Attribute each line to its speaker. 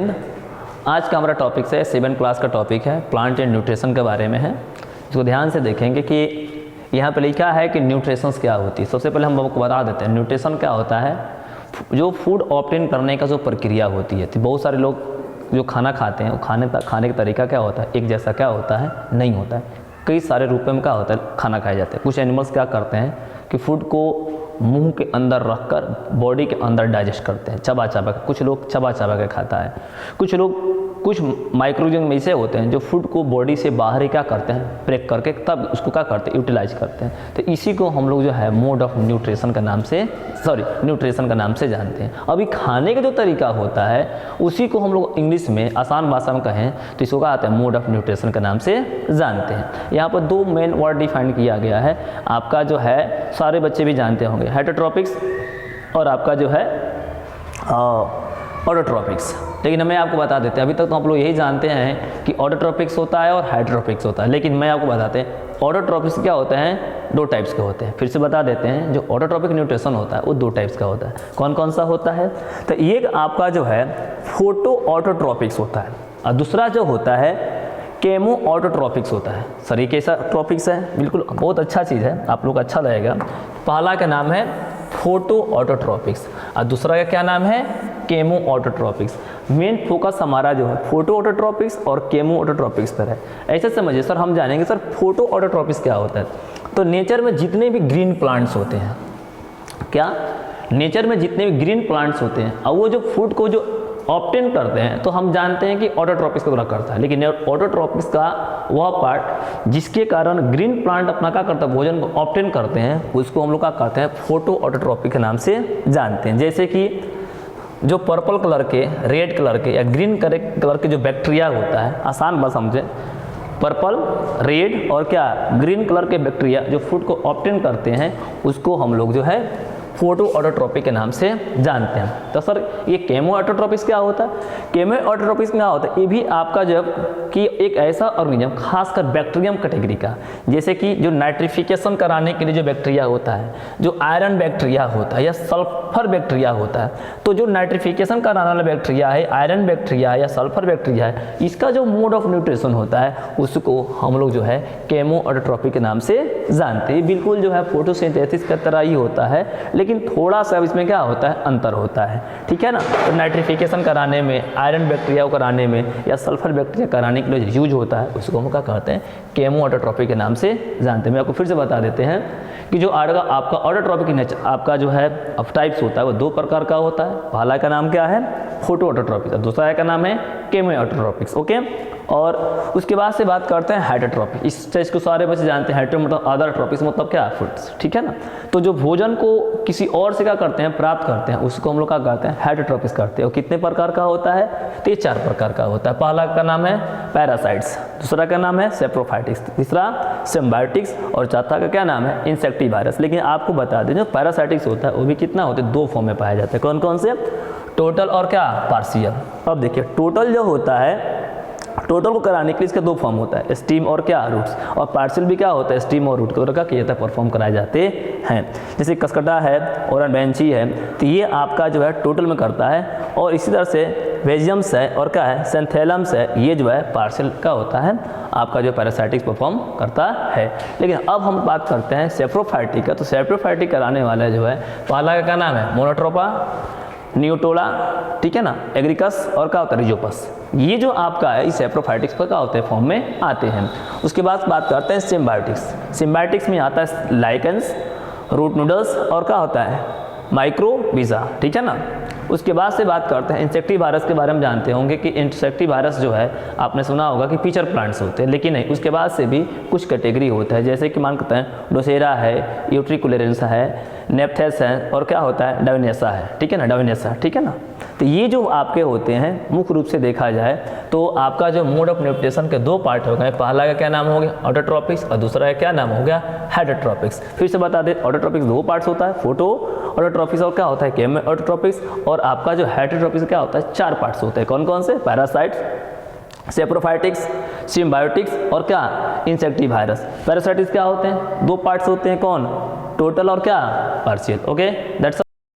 Speaker 1: आज का हमारा टॉपिक है 7 क्लास का टॉपिक है प्लांट एंड न्यूट्रिशन के बारे में है। इसको ध्यान से देखेंगे कि यहाँ पे लिखा है कि न्यूट्रिशंस क्या होती है। सबसे पहले हम आपको बता देते हैं न्यूट्रिशन क्या होता है। जो फूड ऑब्टेन करने का जो प्रक्रिया होती है, तो बहुत सारे लोग जो खाना खाते हैं वो खाने का तरीका क्या होता है, एक जैसा क्या होता है, नहीं होता है। कई सारे रूपों में क्या होता है, खाना खाए जाते हैं। कुछ एनिमल्स क्या करते हैं कि फूड को मुंह के अंदर रखकर बॉडी के अंदर डाइजेस्ट करते हैं, चबा चबा के। कुछ लोग चबा चबा के खाता है। कुछ माइक्रोजन में ऐसे होते हैं जो फूड को बॉडी से बाहर ही क्या करते हैं, ब्रेक करके तब उसको क्या करते हैं, यूटिलाइज करते हैं। तो इसी को हम लोग जो है मोड ऑफ न्यूट्रिशन का नाम से न्यूट्रिशन का नाम से जानते हैं। अभी खाने का जो तरीका होता है उसी को हम लोग इंग्लिश में आसान भाषा में कहें तो इसको क्या आता है, मोड ऑफ न्यूट्रिशन के नाम से जानते हैं। यहाँ पर 2 मेन वर्ड डिफाइन किया गया है। आपका जो है सारे बच्चे भी जानते होंगे, हेटेरोट्रॉपिक्स और आपका जो है ऑटोट्रॉपिक्स। लेकिन मैं आपको बता देते हैं, अभी तक तो आप लोग यही जानते हैं कि ऑटोट्रॉपिक्स होता है और हेटेरोट्रॉपिक्स होता है। लेकिन मैं आपको बताते हैं ऑटोट्रॉपिक्स क्या होते हैं, 2 टाइप्स के होते हैं। फिर से बता देते हैं, जो ऑटोट्रॉपिक न्यूट्रिशन होता है वो 2 टाइप्स का होता है। कौन कौन सा होता है, तो एक आपका जो है फोटो ऑटोट्रॉपिक्स होता है और दूसरा जो होता है केमो ऑटोट्रॉपिक्स होता है। सर ये कैसा ट्रॉपिक्स है, बिल्कुल बहुत अच्छा चीज़ है, आप लोग अच्छा लगेगा। पहला का नाम है फोटो ऑटोट्रॉपिक्स और दूसरा का क्या नाम है, केमो ऑटोट्रॉपिक्स। मेन फोकस हमारा जो है फोटो ऑटोट्रॉपिक्स और केमो ऑटोट्रॉपिक्स पर है। ऐसे समझिए सर, हम जानेंगे सर फोटो ऑटोट्रॉपिक्स क्या होता है। तो नेचर में जितने भी ग्रीन प्लांट्स होते हैं, क्या नेचर में जितने भी ग्रीन प्लांट्स होते हैं और वो जो फूड को जो ऑब्टेन करते हैं, तो हम जानते हैं कि ऑटोट्रॉपिक्स का करता है। लेकिन ऑटोट्रॉपिक्स का वह पार्ट जिसके कारण ग्रीन प्लांट अपना क्या करता है, भोजन को ऑब्टेन करते हैं, उसको हम लोग क्या करते हैं, फोटो ऑटोट्रॉपिक के नाम से जानते हैं। जैसे कि जो पर्पल कलर के, रेड कलर के या ग्रीन कलर के जो बैक्टीरिया होता है, आसान बात समझे, पर्पल, रेड और क्या ग्रीन कलर के बैक्टीरिया जो फूड को ऑब्टेन करते हैं, उसको हम लोग जो है फोटो ऑटोट्रॉपिक के नाम से जानते हैं। तो सर ये केमो ऑटोट्रॉपिक्स क्या होता है, केमो ऑटोट्रॉपिक्स क्या होता है, ये भी आपका जब कि एक ऐसा ऑर्गेनिज्म खासकर बैक्टीरियम कैटेगरी का, जैसे कि जो नाइट्रिफिकेशन कराने के लिए जो बैक्टीरिया होता है, जो आयरन बैक्टीरिया होता है या सल्फर बैक्टीरिया होता है, तो जो नाइट्रिफिकेशन कराने वाला बैक्टीरिया है, आयरन बैक्टीरिया या सल्फर बैक्टीरिया है, इसका जो मोड ऑफ न्यूट्रिशन होता है उसको हम लोग जो है केमो ऑटोट्रॉपिक के नाम से जानते हैं। बिल्कुल जो है फोटोसिंथेसिस की तरह ही होता है, लेकिन थोड़ा सा इसमें क्या होता है, अंतर होता है, ठीक है ना। तो नाइट्रिफिकेशन कराने में, आयरन बैक्टीरिया को कराने में या सल्फर बैक्टीरिया कराने के लिए यूज होता है, उसको हम क्या कहते हैं, केमो ऑटोट्रॉपिक के नाम से जानते हैं। मैं आपको फिर से बता देते हैं कि जो आपका ऑटोट्रॉपिक नेचर आपका जो है ऑफ टाइप्स होता है वो 2 प्रकार का होता है। पहला का नाम क्या है, फोटो ऑटोट्रॉपिक्स, और दूसरा का नाम है केमो ऑटोट्रॉपिक्स। ओके, और उसके बाद से बात करते हैं हेटेरोट्रॉपिक। इस चीज को सारे बच्चे जानते हैं, हेटेरो मतलब अदर, ट्रॉपिक्स मतलब क्या, फूड्स, ठीक है ना। तो जो भोजन को किसी और से क्या करते हैं, प्राप्त करते हैं, उसको हम लोग क्या करते हैं, हेटेरोट्रॉपिक्स करते हैं। और कितने प्रकार का होता है, तो ये 4 प्रकार का होता है। पहला का नाम है पैरासाइट्स, दूसरा का नाम है सेप्रोफाइटिक्स, तीसरा सिम्बायोटिक्स और चौथा का क्या नाम है, इंसेक्टिवायरस। लेकिन आपको बता दें जो पैरासाइटिक्स होता है वो भी कितना होता है, 2 फॉर्म में पाया जाता है। कौन कौन से, टोटल और क्या, पार्शियल। अब देखिए टोटल जो होता है, टोटल को कराने के लिए इसका 2 फॉर्म होता है, स्टीम और क्या, रूट्स। और पार्शियल भी क्या होता है, स्टीम और रूट को क्या किया जाता है, परफॉर्म कराए जाते हैं। जैसे कसकटा है और बेंची है, तो ये आपका जो है टोटल में करता है। और इसी तरह से वेजियम्स है और क्या है, सेंथेलम्स है, ये जो है पार्शियल का होता है, आपका जो पैरासाइटिक्स परफॉर्म करता है। लेकिन अब हम बात करते हैं सेप्रोफाइटिक का। तो सेप्रोफाइटिक कराने वाला जो है, पहला का क्या नाम है, मोनोट्रोपा, नियोटोला, ठीक है ना, एग्रिकस और क्या होता है, रिजोपस। ये जो आपका है इस सेप्रोफाइटिक्स पर क्या होते हैं, फॉर्म में आते हैं। उसके बाद बात करते हैं सिम्बायोटिक्स। सिम्बायोटिक्स में आता है लाइकेंस, रूट नूडल्स और क्या होता है, माइक्रोबीजा, ठीक है ना। उसके बाद से बात करते हैं इंसेक्टिवायरस के बारे में। जानते होंगे कि इंसेक्टिवायरस जो है, आपने सुना होगा कि पिचर प्लांट्स होते हैं, लेकिन नहीं, उसके बाद से भी कुछ कैटेगरी होता है। जैसे कि मान करते हैं डोसेरा है, यूट्रिकुलेरेंस है, नेप्थेस है और क्या होता है, डाविनेसा है, ठीक है ना, डाविनेसा, ठीक है ना। तो ये जो आपके होते हैं मुख्य रूप से देखा जाए तो आपका जो मोड ऑफ न्यूट्रिशन के 2 पार्ट हो गए। पहला का क्या नाम हो गया, ऑटोट्रॉपिक्स, और दूसरा का क्या नाम हो गया, हेटेरोट्रॉपिक्स। फिर से बता दें, ऑटोट्रॉपिक्स 2 पार्ट्स होता है, फोटो ऑटोट्रॉपिक्स और क्या होता है, केमो ऑटोट्रॉपिक्स। और आपका जो हेटेरोट्रॉपिक्स क्या होता है, 4 पार्ट्स होते हैं। कौन कौन से, पैरासाइट्स, सेप्रोफाइटिक्स, सिम्बायोटिक्स और क्या, इंसेक्टिवायरस। पैरासाइटिक्स क्या होते हैं, 2 पार्ट्स होते हैं, कौन, टोटल और क्या, पार्शियल। Okay, that's